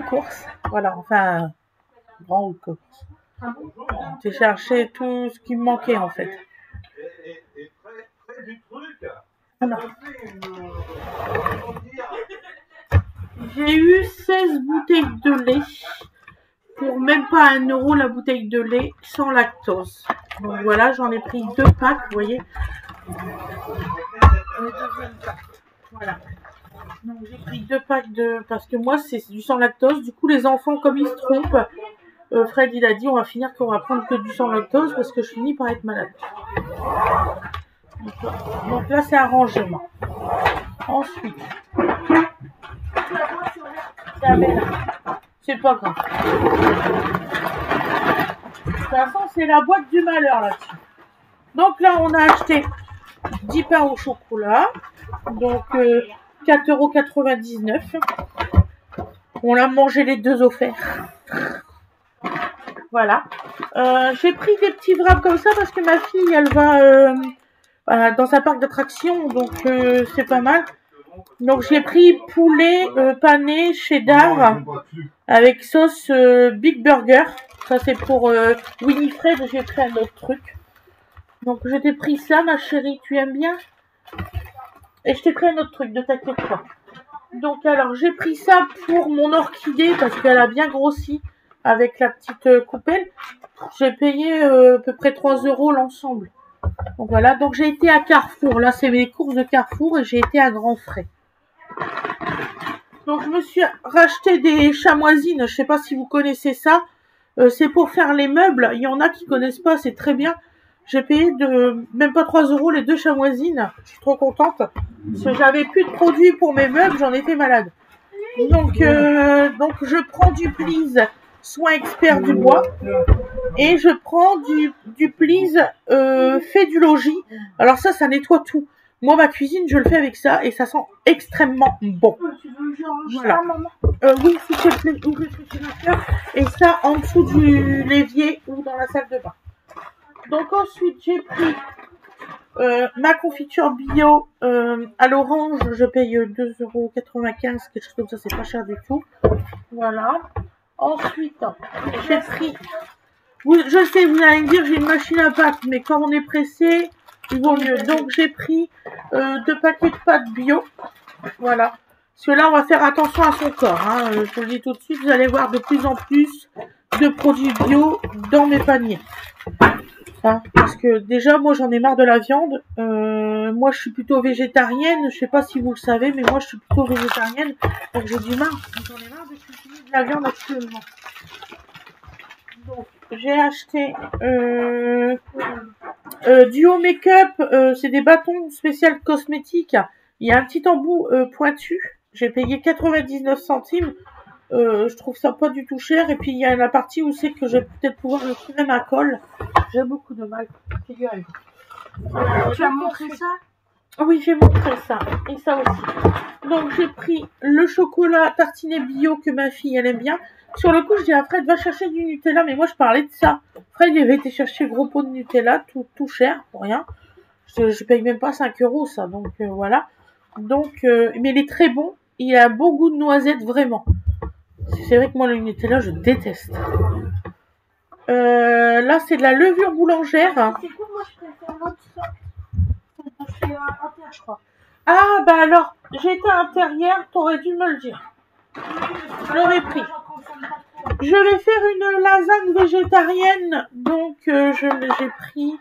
courses. Voilà, enfin, grande course. J'ai cherché tout ce qui me manquait en fait. Alors, j'ai eu 16 bouteilles de lait pour même pas 1 euro la bouteille de lait sans lactose. Donc voilà, j'en ai pris 2 packs, vous voyez. Voilà. Donc j'ai pris 2 packs de... Parce que moi c'est du sans lactose. Du coup les enfants comme ils se trompent, Fred il a dit on va finir qu'on va prendre que du sans lactose parce que je finis par être malade. Donc là c'est un rangement. Ensuite, c'est pas grave. De toute façon c'est la boîte du malheur là-dessus. Donc là on a acheté 10 pains au chocolat. Donc 4,99 €. On a mangé les 2 offerts. Voilà. J'ai pris des petits wraps comme ça parce que ma fille, elle va dans un parc d'attractions, donc c'est pas mal. Donc j'ai pris poulet pané cheddar avec sauce Big Burger. Ça c'est pour Winifred, j'ai pris un autre truc. Donc je t'ai pris ça, ma chérie, tu aimes bien? Et je t'ai pris un autre truc, ne t'inquiète pas. Donc alors j'ai pris ça pour mon orchidée parce qu'elle a bien grossi avec la petite coupelle. J'ai payé à peu près 3 € l'ensemble. Donc voilà, donc j'ai été à Carrefour. Là c'est mes courses de Carrefour et j'ai été à Grand Frais. Donc je me suis racheté des chamoisines. Je sais pas si vous connaissez ça. C'est pour faire les meubles. Il y en a qui connaissent pas, c'est très bien. J'ai payé même pas 3 € les 2 chamoisines. Je suis trop contente. Parce que j'avais plus de produits pour mes meubles, j'en étais malade. Donc je prends du Please Soin Expert du bois. Et je prends du Please fait du logis. Alors ça nettoie tout. Moi ma cuisine je le fais avec ça et ça sent extrêmement bon. Voilà. Oui, s'il te plaît, ouvre le réfrigérateur. Et ça en dessous du l'évier ou dans la salle de bain. Donc ensuite j'ai pris ma confiture bio à l'orange, je paye 2,95 €, quelque chose comme ça, c'est pas cher du tout. Voilà. Ensuite, j'ai pris... je sais, vous allez me dire, j'ai une machine à pâtes, mais quand on est pressé, il vaut mieux. Donc j'ai pris 2 paquets de pâtes bio. Voilà. Parce que là, on va faire attention à son corps. Hein. Je vous le dis tout de suite, vous allez voir de plus en plus de produits bio dans mes paniers. Hein, parce que déjà moi j'en ai marre de la viande. Moi je suis plutôt végétarienne, je sais pas si vous le savez, mais moi je suis plutôt végétarienne, donc j'ai du mal, j'en ai marre de cuisiner de la viande actuellement. Donc j'ai acheté Duo Make-up, c'est des bâtons spéciaux cosmétiques. Il y a un petit embout pointu, j'ai payé 99 centimes. Je trouve ça pas du tout cher. Et puis il y a la partie où c'est que je vais peut-être pouvoir le tirer ma colle. J'ai beaucoup de mal. Tu as montré ça? Oui, j'ai montré ça. Et ça aussi. Donc j'ai pris le chocolat tartiné bio que ma fille elle aime bien. Sur le coup je dis à Fred va chercher du Nutella. Mais moi je parlais de ça. Fred il avait été chercher gros pot de Nutella. Tout cher pour rien. Je paye même pas 5 € ça. Donc voilà. Donc mais il est très bon. Il a un beau goût de noisette vraiment. C'est vrai que moi le Nutella je déteste. Là c'est de la levure boulangère. C'est quoi, moi je préfère l'autre sorte. Je fais intérieur je crois. Ah bah alors j'étais intérieure, t'aurais dû me le dire. Je l'aurais pris. Je vais faire une lasagne végétarienne, donc j'ai pris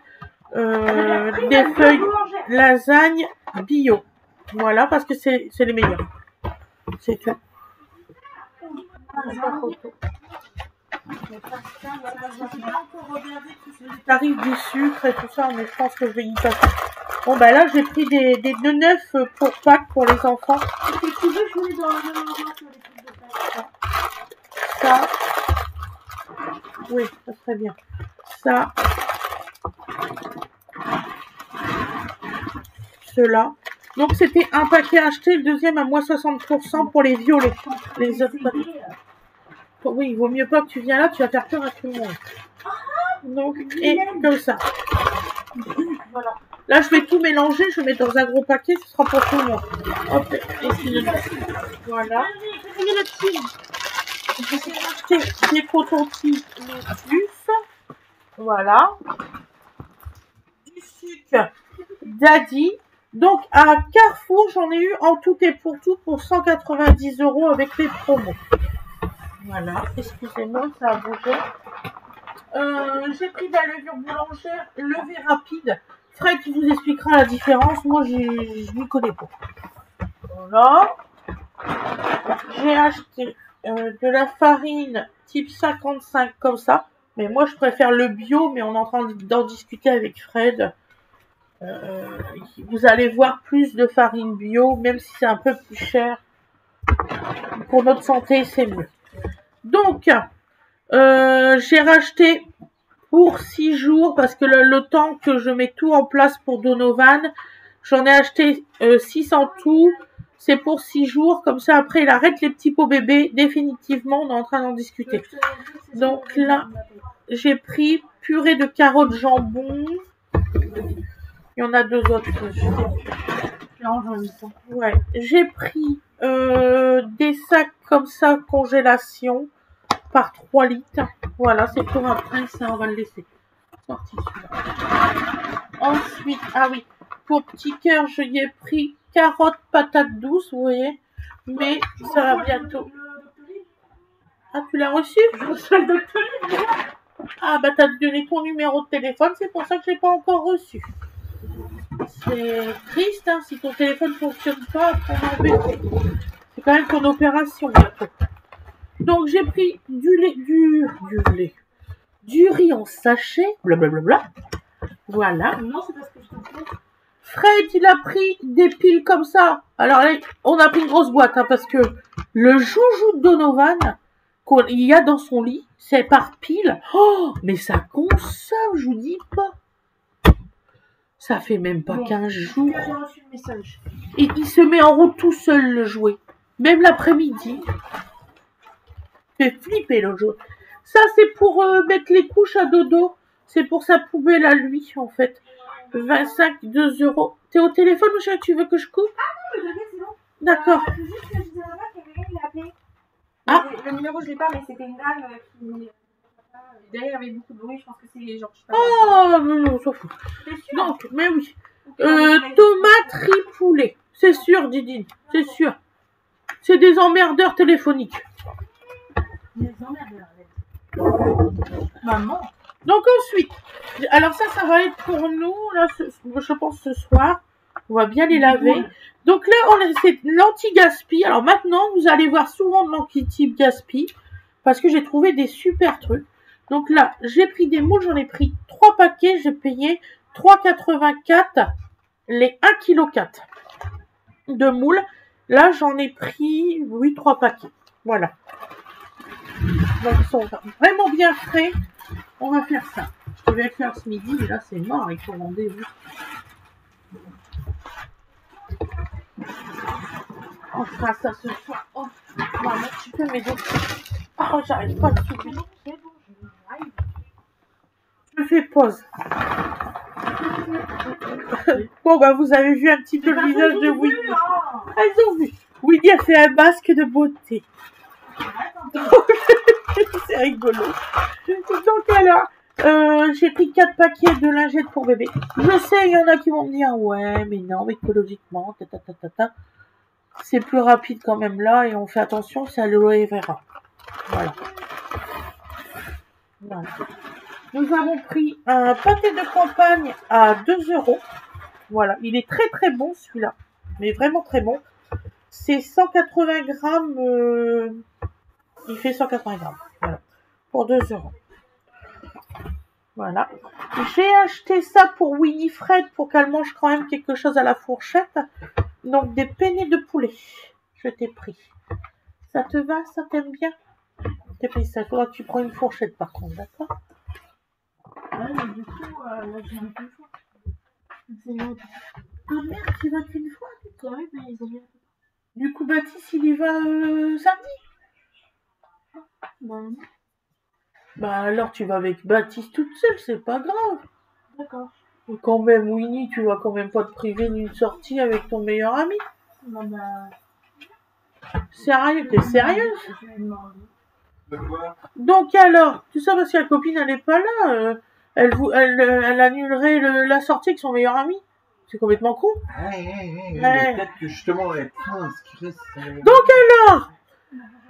des feuilles lasagne bio. Voilà parce que c'est les meilleurs. C'est tout. Les tarifs du sucre et tout ça, mais je pense que je vais y passer. Bon bah là j'ai pris des neufs pour Pâques pour les enfants. Si tu veux, je mets dans le même endroit que les trucs de Pâques. Ça. Oui, ça serait bien. Ça. Ceux-là. Donc c'était un paquet acheté, le deuxième à moins 60% pour les violets. Les autres paquets. Oui, il vaut mieux pas que tu viens là, tu vas faire peur à tout le monde. Donc, et comme ça. Voilà. Là, je vais tout mélanger, je vais mettre dans un gros paquet, ce sera pour tout le monde. Hop, et puis voilà. J'ai acheté des cotons-tiges Lotus. Voilà. Du sucre Daddy. Donc à Carrefour, j'en ai eu en tout et pour tout pour 190 € avec les promos. Voilà, excusez-moi, ça a bougé. J'ai pris de la levure boulangère levée rapide. Fred qui vous expliquera la différence. Moi, je n'y connais pas. Voilà. J'ai acheté de la farine type 55 comme ça. Mais moi, je préfère le bio, mais on est en train d'en discuter avec Fred. Vous allez voir plus de farine bio, même si c'est un peu plus cher. Pour notre santé, c'est mieux. Donc, j'ai racheté pour 6 jours, parce que le temps que je mets tout en place pour Donovan, j'en ai acheté 6 en tout. C'est pour 6 jours, comme ça après il arrête les petits pots bébés. Définitivement, on est en train d'en discuter. Donc là, j'ai pris purée de carottes jambon. Il y en a 2 autres. Ouais. J'ai pris des sacs comme ça, congélation, par 3 litres. Voilà, c'est pour après, ça on va le laisser. Sorti celui-là. Ensuite, ah oui, pour petit cœur, je y ai pris carottes, patates douces, vous voyez. Mais ça va bientôt. Ah, tu l'as reçu? Je reçois le Docteur Livre. Ah, bah t'as donné ton numéro de téléphone, c'est pour ça que je l'ai pas encore reçu. C'est triste, hein, si ton téléphone ne fonctionne pas, on est embêté. C'est quand même ton opération bientôt. Donc j'ai pris du riz en sachet, blablabla. Voilà. Non, c'est parce que je te fais. Fred, il a pris des piles comme ça. Alors là, on a pris une grosse boîte, hein, parce que le joujou de Donovan qu'il y a dans son lit, c'est par pile. Oh, mais ça consomme, je vous dis pas. Ça fait même pas 15 jours. J'ai reçu le message. Et il se met en route tout seul, le jouet. Même l'après-midi. Fait flipper le jouet. Ça, c'est pour mettre les couches à dodo. C'est pour sa poubelle à lui, en fait. 25, 2 €. T'es au téléphone, mon chéri, tu veux que je coupe? Ah non, mais c'est bon. D'accord. C'est juste que je disais là-bas qu'il y avait quelqu'un qui l'a appelé. Ah. Le numéro, je l'ai pas, mais c'était une dame qui... Derrière, il y avait beaucoup de bruit, je pense que c'est genre... Je sais pas, Oh, non, on s'en fout. c'est sûr. Donc, mais oui. Tomate, riz, poulet. C'est sûr, Didine. C'est sûr. C'est des emmerdeurs téléphoniques. Des emmerdeurs. Maman. Donc ensuite, alors ça va être pour nous, là, je pense ce soir. On va bien les laver. Donc là, c'est l'anti-gaspi. Alors maintenant, vous allez voir souvent de l'anti-type gaspi. Parce que j'ai trouvé des super trucs. Donc là, j'ai pris des moules, j'en ai pris 3 paquets. J'ai payé 3,84 les 1,4 kg de moules. Là, j'en ai pris, oui, 3 paquets. Voilà. Donc ils sont vraiment bien frais. On va faire ça. Je vais le faire ce midi, mais là c'est mort avec ton rendez-vous. On fera ça ce soir. Oh, maman, tu peux m'aider. Oh, j'arrive pas à le soulever. Je fais pause. Bon, bah vous avez vu un petit peu le visage de Winnie. Elles ont vu. Winnie a fait un masque de beauté. C'est rigolo. Donc alors, j'ai pris 4 paquets de lingettes pour bébé. Je sais, il y en a qui vont me dire, ouais, mais non, écologiquement, c'est plus rapide quand même là, et on fait attention, c'est aloe vera. Voilà. Voilà. Nous avons pris un pâté de campagne à 2 €. Voilà, il est très très bon celui-là, mais vraiment très bon. C'est 180 grammes, il fait 180 grammes, voilà, pour 2 €. Voilà. J'ai acheté ça pour Winifred pour qu'elle mange quand même quelque chose à la fourchette. Donc des penne de poulet. Je t'ai pris. Ça te va? Ça t'aime bien? Je t'ai pris ça. Il faudra que tu prends une fourchette par contre, d'accord? Ouais, mais du coup, là, j'ai un peu fort. Ah merde, tu vas qu'une fois? Oui, mais ils ont bien. Du coup, Baptiste, il y va samedi? Non. Bah alors, tu vas avec Baptiste toute seule, c'est pas grave. D'accord. Et quand même, Winnie, tu vas quand même pas te priver d'une sortie avec ton meilleur ami. Non, bah... Sérieux, t'es sérieuse? Je vais demander. De quoi? Donc alors, tout ça parce que la copine, elle n'est pas là. Elle annulerait la sortie avec son meilleur ami. C'est complètement con. Mais peut-être que justement, elle craint ce qui reste. Donc alors,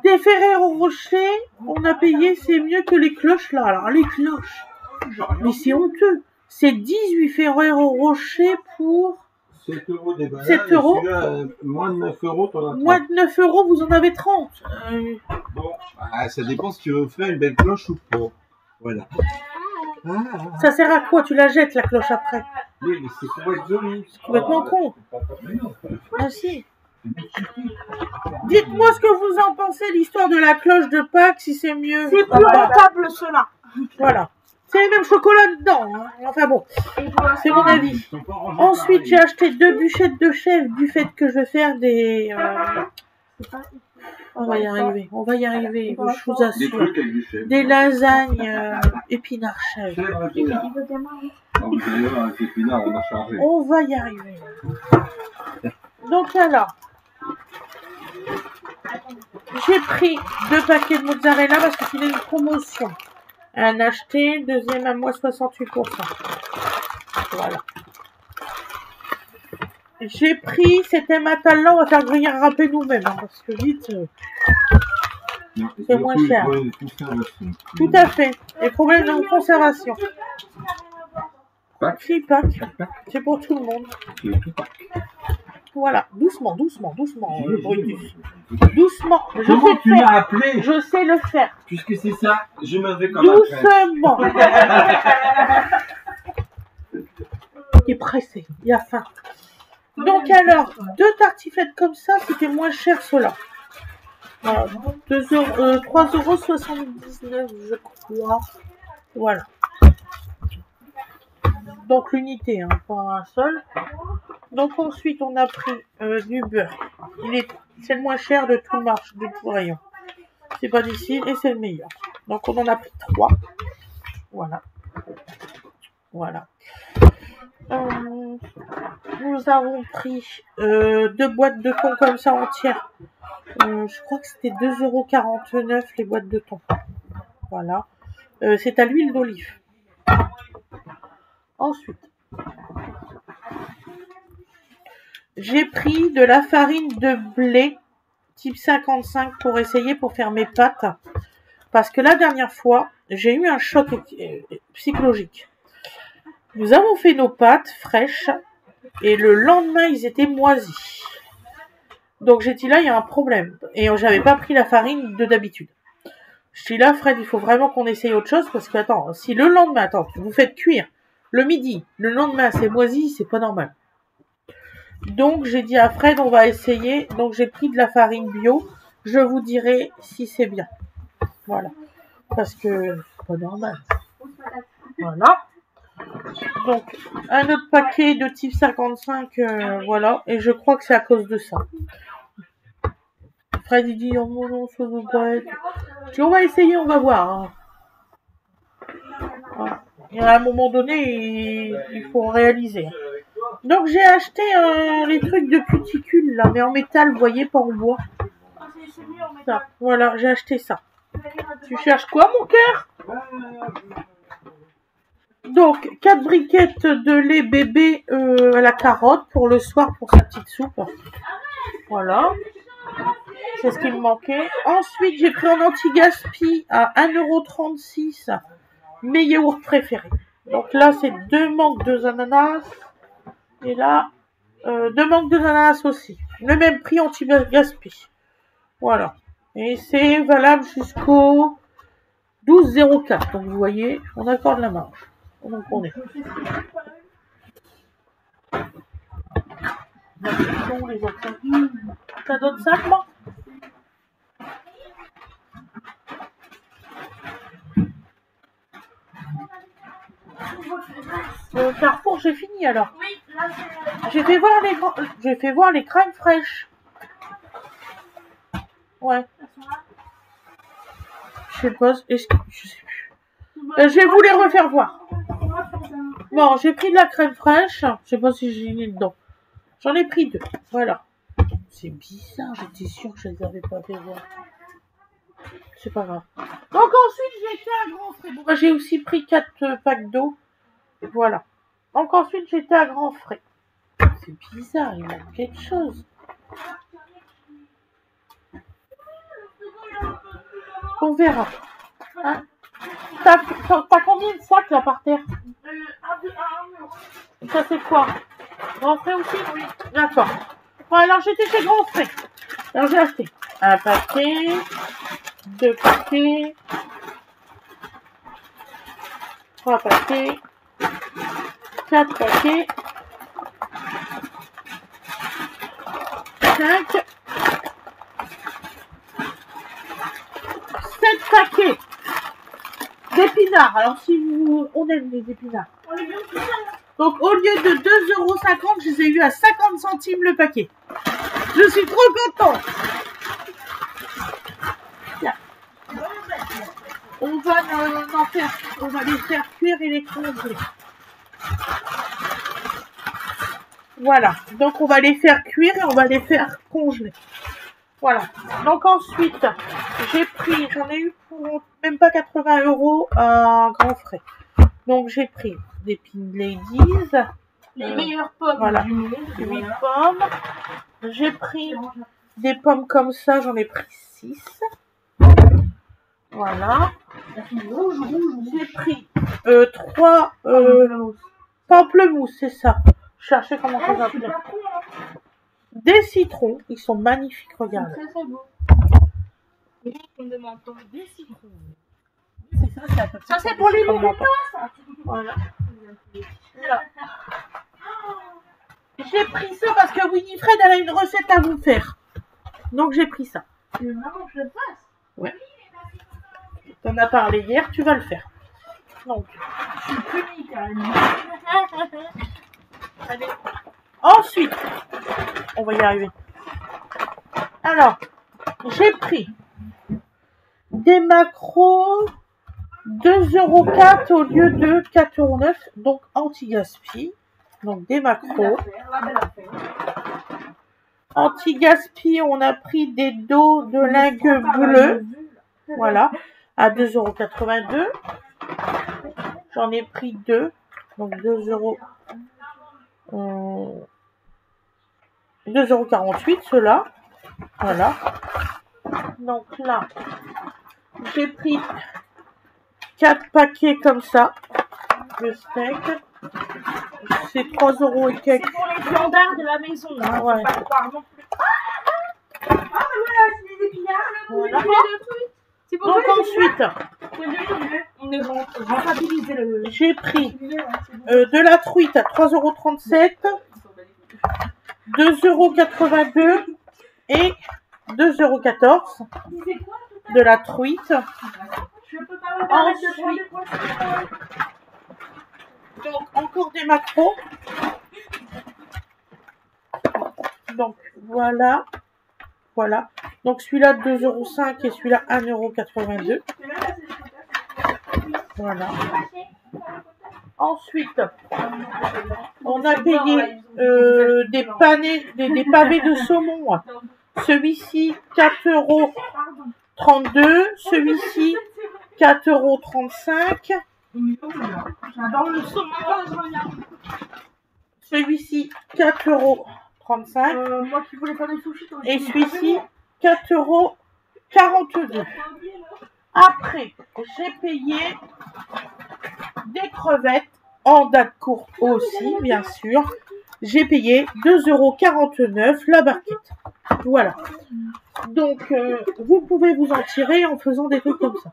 des Ferrero Rocher, on a payé, c'est mieux que les cloches là. Alors les cloches, mais c'est honteux. C'est 18 Ferrero Rocher pour 7 € des bananes. 7 €. Celui-là, moins de 9 € t'en as 30. Moins de 9 €, vous en avez 30. Bon, ça dépend si tu veux faire une belle cloche ou pas. Voilà. Ça sert à quoi? Tu la jettes la cloche après? Oui, mais c'est pour être joli. C'est complètement con. Ah si. Dites-moi ce que vous en pensez, l'histoire de la cloche de Pâques, si c'est mieux. C'est plus rentable cela. Voilà. C'est les mêmes chocolats dedans. Hein. Enfin bon, c'est mon avis. Ensuite, j'ai acheté 2 bûchettes de chèvre du fait que je vais faire des... On va y arriver, je vous Des assure. trucs avec du chèvre. Des lasagnes épinards chèvre. Chèvre, épinard. Ah, vous allez voir, avec épinard, on a chargé. On va y arriver. Donc alors, j'ai pris 2 paquets de mozzarella parce que c'était une promotion. Un acheté, deuxième à moi 68%. Voilà. J'ai pris, c'était ma talent, on va faire griller un râpé nous-mêmes, hein, parce que vite, c'est moins cher. Tout à fait. Les problèmes de conservation. Pâques. Pâques. C'est pour tout le monde. Voilà, doucement, le Brutus. Doucement, Comment tu l'as appelé? Je sais le faire. Puisque c'est ça, je me vais comme un Doucement. Il est pressé, il a faim. Donc alors, 2 tartiflettes comme ça, c'était moins cher cela. Voilà, 3,79 € je crois. Voilà. Donc l'unité, hein, pas un seul. Donc ensuite on a pris du beurre. C'est le moins cher de tout de tout rayon. C'est pas d'ici et c'est le meilleur. Donc on en a pris 3. Voilà. Voilà. Nous avons pris 2 boîtes de thon comme ça entières. Je crois que c'était 2,49 € les boîtes de thon. Voilà. C'est à l'huile d'olive. Ensuite, j'ai pris de la farine de blé type 55 pour essayer pour faire mes pâtes. Parce que la dernière fois, j'ai eu un choc psychologique. Nous avons fait nos pâtes fraîches et le lendemain, ils étaient moisis. Donc j'ai dit là, il y a un problème. Et j'avais pas pris la farine de d'habitude. Je dis là, Fred, il faut vraiment qu'on essaye autre chose parce que, attends, si le lendemain, vous faites cuire le midi, le lendemain, c'est moisi, c'est pas normal. Donc j'ai dit à Fred, on va essayer. Donc j'ai pris de la farine bio. Je vous dirai si c'est bien. Voilà. Parce que c'est pas normal. Voilà. Donc, un autre paquet de type 55, voilà. Et je crois que c'est à cause de ça. Fred, il dit, oh non, ça ne veut pas être. Je dis, on va essayer, on va voir. Hein. Voilà. Et à un moment donné, il faut réaliser. Donc, j'ai acheté les trucs de cuticules, là, mais en métal, vous voyez, pas en bois. Ça, voilà, j'ai acheté ça. Tu cherches quoi, mon cœur? Donc, 4 briquettes de lait bébé à la carotte pour le soir pour sa petite soupe. Voilà. C'est ce qui me manquait. Ensuite, j'ai pris en anti-gaspi à 1,36 € mes yaourts préférés. Donc là, c'est 2 manques d'ananas. Et là, 2 manques d'ananas aussi. Le même prix anti-gaspi. Voilà. Et c'est valable jusqu'au 12,04. Donc vous voyez, on accorde la marge. Donc on est. Les autres. T'as d'autres sacs, moi? Carrefour, j'ai fini alors. Oui, là c'est... J'ai fait voir les crèmes fraîches. Ouais. Je sais pas, je sais plus. Je vais vous les refaire voir. Bon, j'ai pris de la crème fraîche. Je sais pas si j'ai mis dedans. J'en ai pris 2. Voilà. C'est bizarre, j'étais sûre que je les avais pas fait voir. C'est pas grave. Donc ensuite, j'ai été à Grand Frais. Bon, bah, j'ai aussi pris 4 packs d'eau. Voilà. Donc ensuite, j'étais à Grand Frais. C'est bizarre, il manque quelque chose. On verra. Hein? T'as combien de sacs là par terre? Ça c'est quoi? Grand Frais aussi? Oui. D'accord. Bon, alors j'étais chez Grand Frais. Alors j'ai acheté un paquet, 2 paquets, 3 paquets, 4 paquets, 5, 7 paquets d'épinards. Alors si vous... On aime les épinards. Donc au lieu de 2,50 €, je les ai eu à 50 centimes le paquet. Je suis trop contente. Tiens. On va les faire cuire et les congeler. Voilà. Donc on va les faire cuire et on va les faire congeler. Voilà. Donc ensuite, j'en ai eu pour même pas 80 € à Grand Frais. Donc j'ai pris des Pin Ladies. Les meilleures pommes voilà. du monde. 8 pommes. J'ai pris des pommes comme ça, j'en ai pris 6. Voilà. J'ai pris 3 pamplemousses, c'est ça. Je cherchais comment ça s'appelait. Des citrons, ils sont magnifiques, regardez. Très très beau. On demande des citrons. C'est ça, ça c'est pour les moutons, ça. Voilà. Voilà. J'ai pris ça parce que Winifred elle a une recette à vous faire. Donc j'ai pris ça. Tu veux vraiment que je le fasse? Ouais. T'en as parlé hier, tu vas le faire. Donc, je suis punie carrément. Allez. Ensuite, on va y arriver. Alors, j'ai pris des maquereaux 2,04 € au lieu de 4,09 €, donc anti-gaspi. Donc des maquereaux. Anti-gaspi, on a pris des dos de lingue bleu. Voilà, à 2,82 €. J'en ai pris 2. Donc 2,48 € ceux-là. Voilà. Donc là, j'ai pris 4 paquets comme ça de steak. C'est 3 € et quelques. C'est pour les viandards de la maison. Hein. Ouais. Pas croire non plus. Ah, mais voilà, c'est des épinards. Voilà. C'est pour donc ensuite, on rentabiliser le... j'ai pris de la truite à 3,37 €, 2,82 € et 2,14 € de la truite. Ensuite, donc encore des maquereaux. Donc voilà. Voilà. Donc celui-là 2,05 € et celui-là 1,82 €. Voilà. Ensuite, on a payé des pavés de saumon. Celui-ci 4,32 €. Celui-ci 4,35 €. J'adore le saumon. Celui-ci 4,35 €. Moi qui voulais faire des sushis. Et celui-ci 4,42 €. Après, j'ai payé des crevettes en date courte aussi, bien sûr. J'ai payé 2,49 € la barquette. Voilà. Donc, vous pouvez vous en tirer en faisant des trucs comme ça.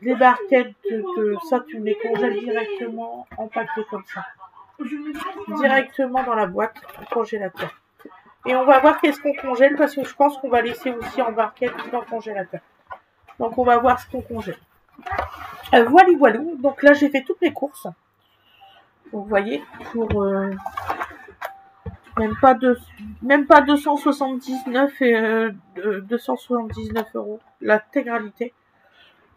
Les barquettes, ça, tu me les congèles directement en paquet comme ça. Directement dans la boîte au congélateur. Et on va voir qu'est-ce qu'on congèle parce que je pense qu'on va laisser aussi en barquette dans le congélateur. Donc on va voir ce qu'on congèle. Voilà, voilà. Donc là j'ai fait toutes mes courses. Donc vous voyez, pour même pas 279 € l'intégralité.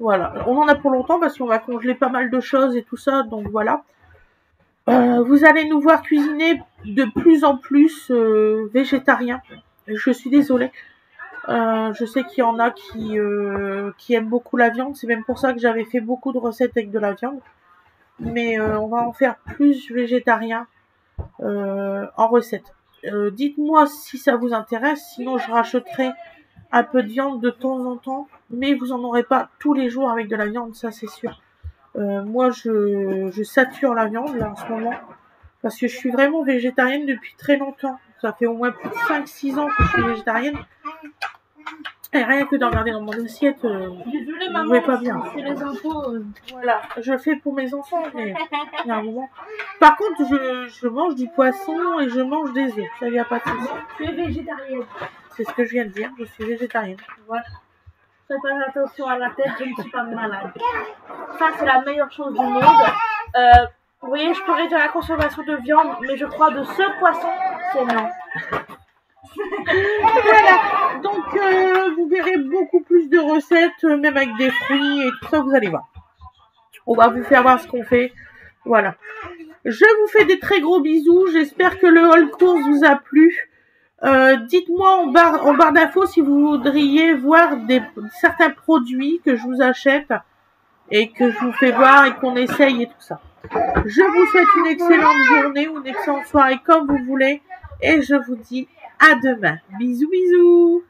Voilà. On en a pour longtemps parce qu'on va congeler pas mal de choses et tout ça. Donc voilà. Vous allez nous voir cuisiner de plus en plus végétarien. Je suis désolée. Je sais qu'il y en a qui aiment beaucoup la viande. C'est même pour ça que j'avais fait beaucoup de recettes avec de la viande. Mais on va en faire plus végétarien en recette. Dites-moi si ça vous intéresse. Sinon, je rachèterai un peu de viande de temps en temps. Mais vous en aurez pas tous les jours avec de la viande, ça c'est sûr. Moi, je sature la viande là en ce moment. Parce que je suis vraiment végétarienne depuis très longtemps. Ça fait au moins plus de 5-6 ans que je suis végétarienne. Et rien que d'en regarder dans mon assiette, Désolée, je maman, vais pas bien. c'est les infos. Voilà, je fais pour mes enfants, mais il y a un moment. Par contre, je mange du poisson et je mange des œufs. Ça, y a pas de souci. Tu es végétarienne. C'est ce que je viens de dire, je suis végétarienne. Voilà. Faites pas attention à la tête, je ne suis pas malade. Ça, c'est la meilleure chose du monde. Vous voyez, je peux réduire la consommation de viande, mais je crois de ce poisson, c'est non. Voilà, donc vous verrez beaucoup plus de recettes, même avec des fruits et tout ça, vous allez voir. On va vous faire voir ce qu'on fait. Voilà. Je vous fais des très gros bisous. J'espère que le haul course vous a plu. Dites-moi en barre d'infos si vous voudriez voir certains produits que je vous achète et que je vous fais voir et qu'on essaye et tout ça. Je vous souhaite une excellente journée ou une excellente soirée comme vous voulez et je vous dis à demain. Bisous bisous.